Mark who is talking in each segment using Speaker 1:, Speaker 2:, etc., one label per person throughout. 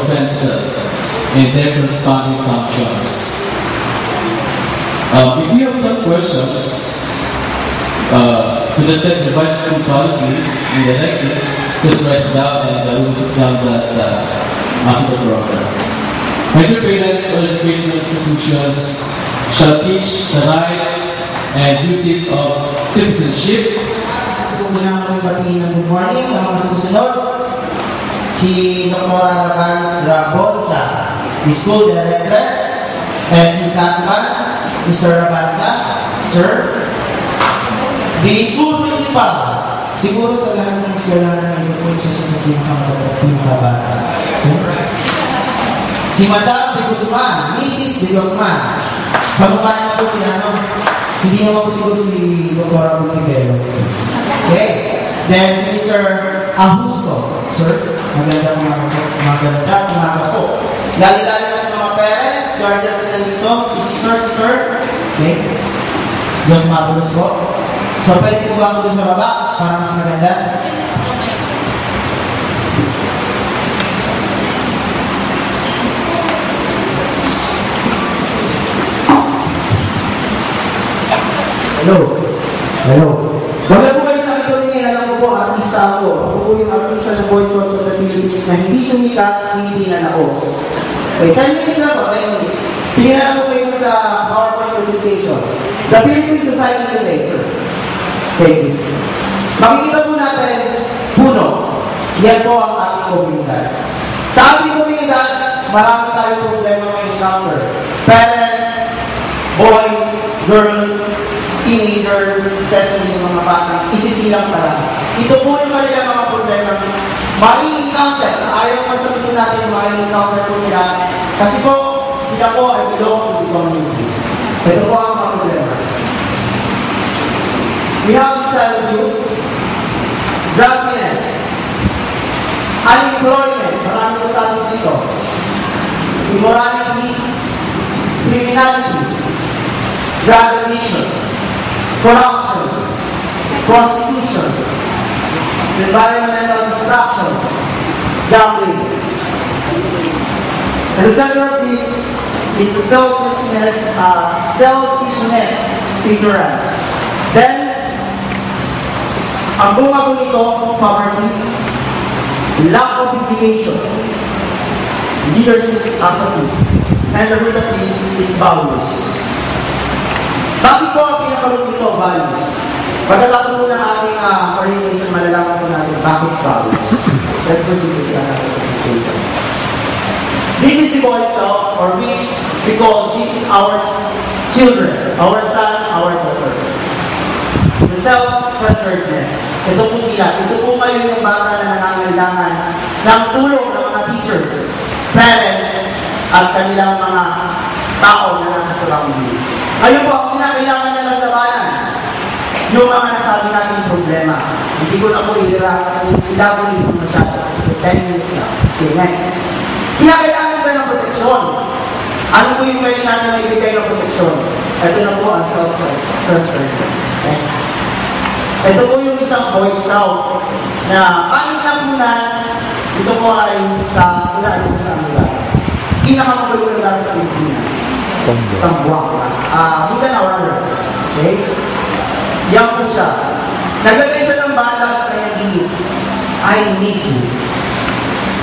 Speaker 1: offenses and their corresponding sanctions. If you have some questions to just set the vice school policies and directives, just write it down and we will sit down that after the program. My dear parents or educational institutions shall teach the rights and duties of citizenship.
Speaker 2: Gusto na kami batiin ng good morning ng mga susunod. Si Dr. Araban Rabolsa, the school directress, and his husband, Mr. Rabanza, sir. The school principal, siguro sa lahat ng eskwela na ito po isa sa pinakabata. Si Madam de Guzman, Mrs. de Guzman. Pagmukhaan po si hindi naman po siguro si Dr. Abel Pibelo. Okay. Then si Mr. Augusto, sir. Maganda umaga po. Lalo-lalo na sa mga parents, guardians na dito, si sister. Okay. Diyos mabulos po. So, pwede po ba ako doon sa baba para mas maganda? Hello. Wala po kayo sa ito niya, alam ko po, artista ako. Ako po yung artista ng Voice of the Philippines na hindi sumikat, hindi nanaos. Okay, 10 minutes na po, 10 minutes. Tingnan po kayo sa PowerPoint presentation. The Philippine Society today, sir. Thank you. Makikita po natin, puno. Yan po ang ating komunidad. Sa ating komunidad, marami tayong problema may encounter. Parents, boys, girls, teenagers, especially yung mga bata, isisilang pa lang. Ito po yung kanilang mga problema. Mai-encounter, sa ayaw pa sa gusto natin, mai-encounter po nila. Kasi po, sila po ay belong to the community. Ito po ang mga problema. We have child abuse, drunkenness, unemployment, marami ko sa atin dito, immorality, criminality, drug addiction, corruption, prostitution, environmental destruction, gambling. And the center of this is the selfishness, ignorance. Then, ang bunga po nito, poverty, lack of education, leadership apathy, and the root of this is values. Bakit po ang pinakaroon nito, values? Pagkatapos po ng ating orientation, malalaman po natin bakit values. Let's consider natin. This is the Boy Scout, or which we call this is our children, our son, our daughter. The self-centeredness. Ito po sila. Ito po kayo yung bata na nangangailangan ng tulong ng mga teachers, parents, at kanilang mga tao na nakasurrounding. Ngayon po, ang kinakailangan na ng labanan, yung mga nasabi natin problema. Hindi ko na po ilabuli ito masyado kasi 10 minutes na. Okay, next. Kinakailangan nila ng proteksyon. Ano po yung pwede natin na ibigay ng proteksyon? Ito na po ang self-centeredness. Next. Ito po yung isang Boy Scout na kahit na muna, ito po ay sa ilalim sa lugar. Pinakamagulong lugar sa Pilipinas. Sa Buwak. Bukan na order. Okay? Yan po siya. Naglagay siya ng batas na hindi, I need you.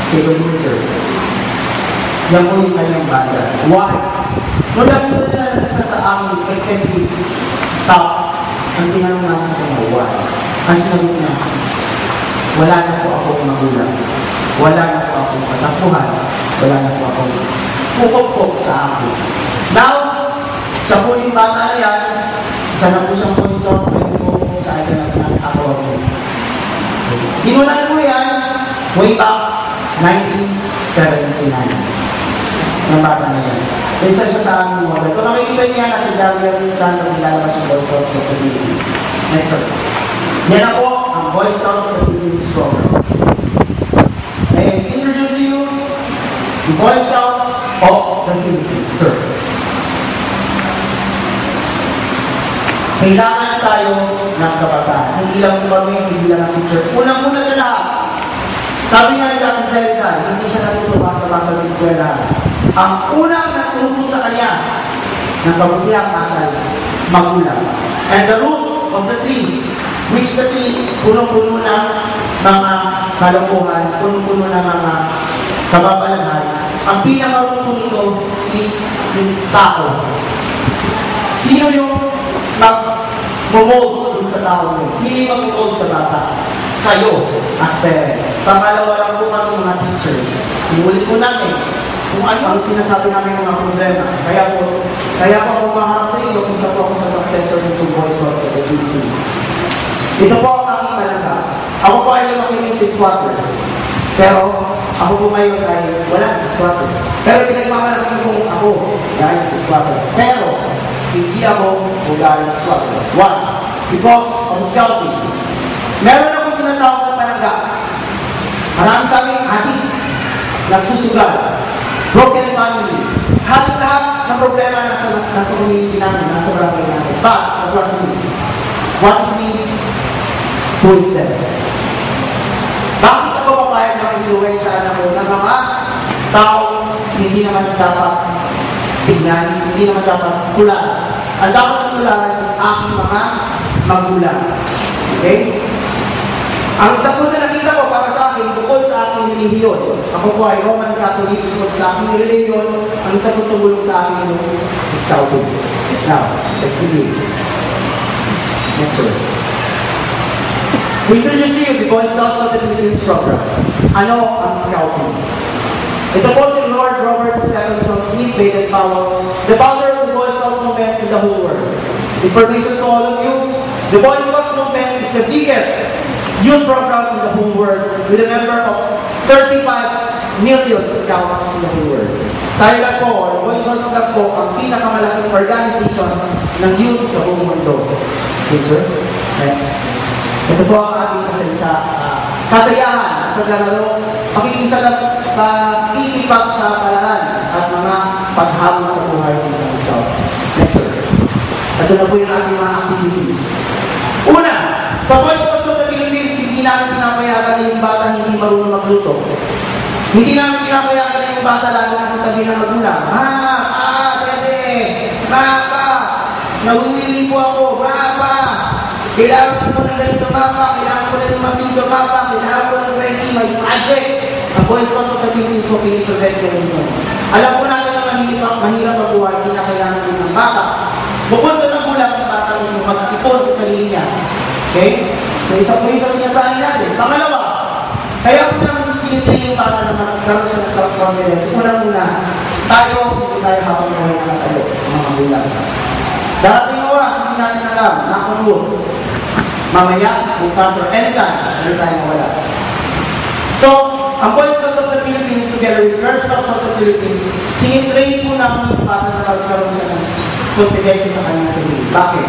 Speaker 2: Okay, good news, sir. Yan po yung kanyang batas. Why? Nung nakita siya sa amin, executive staff, ang tinanong natin sa kanya, why? Ang sinagot niya, wala na po akong magulang. Wala na po akong katapuhan. Wala na po akong pupok sa akin. Now, sa po yung bata na yan, isa na po siyang point-store, pwede po sa akin ng ako. Ginunan po yan, way back 1979. Ng bata na yan. So, isa siya sa aming model. Kung nakikita niya, nasa Gabriel minsan, kung nilalabas yung Boy Scouts of the Philippines. Next one. Yan na po, ang Boy Scouts of the Philippines program. And introduce you the Boy Scouts of the Philippines. Sir. Kailangan tayo ng kabataan. Hindi lang po kami, hindi lang ang teacher. Unang-una sa lahat, sabi nga ni Dr. Celsa, hindi siya natuto basa-basa eskwela. Ang unang nagturo sa kanya ng kabutihang asal, magulang. And the root of the trees, which the trees, puno-puno ng mga kalokohan, puno-puno ng mga kababalaghan. Ang pinakaruto nito is yung tao. Sino yung mag-mold dun sa tao mo? Sino yung mag-mold sa bata? Kayo, as parents. Pangalawa lang po kami mga teachers. Inulit po namin kung ano ang sinasabi namin mga problema. Kaya po ako maharap sa inyo kung isa po ako sa successor ng two boys of the Philippines. Ito po ang aking malaga. Ako po ay lumakinig si squatters. Pero ako po ngayon ay wala si squatter. Pero pinagmamalaki kong ako dahil si squatter. Pero hindi ako dahil si squatter. Why? Because of scouting. Meron akong tinatawag na palangga. Marami sa amin adik, nagsusugal, broken family. Halos lahat ng problema nasa community namin, nasa barangay namin. But, the question is, what is me? Who is them? Bakit ako papayag ng influensya ng mga tao hindi naman dapat tignan, hindi naman dapat kulaan? Ang dapat kulaan ang aking mga magulang. Okay? Ang isa po sa nakita ko para sa akin, bukod sa aking relihiyon, ako po ay Roman Catholic, bukod sa aking relihiyon, ang isa po tumulong sa akin is scouting. Now, let's see. Next one. We introduce you the Boy Scouts of the Philippines program. Ano ang scouting? Ito po si Lord Robert Stephenson Smith, Baden Powell, the founder of the Boy Scout movement in the whole world. Information to all of you, the Boy Scouts movement is the biggest youth program in the whole world with a number of 35 million scouts in the whole world. Tayo lang po, the Boy Scouts lang po ang pinakamalaking organization ng youth sa buong mundo. Okay, sir? Next. Ito po ang ating kasayahan at paglalaro, pakikipag sa palaan at mga paghamon sa buhay ng isang isaw. Next, sir. Ito na po yung ating mga activities. Una, sa Boy Scouts of the Philippines, hindi namin pinapayagan yung bata hindi marunong magluto. Hindi namin pinapayagan yung bata lagi na sa tabi ng magulang. Nahuhili po ako, kailangan ko ng ganito mapa, kailangan ko ng mapiso mapa, kailangan ko ng ready, may project. Ang Boy Scouts of the Philippines po piniprevent ko rin yun. Alam ko natin na mahirap ang buhay, hindi na kailangan din ng bata. Bukod sa magulang, ang bata mismo mag-ipon sa sarili niya. Okay? So isa po yung sa sinasahin natin. Pangalawa, kaya po naman sinitili yung bata na magkaroon siya ng self-confidence. Unang-una, tayo, hindi tayo habang buhay na tayo, mga magulang. Darating oras, hindi natin alam, nakunod. Mamaya, bukas, or anytime mawala. So, ang Boy Scouts of the Philippines, together with Girl Scouts of the Philippines, tinitrain po namin yung bata na magkaroon siya ng confidence sa kanyang sarili. Bakit?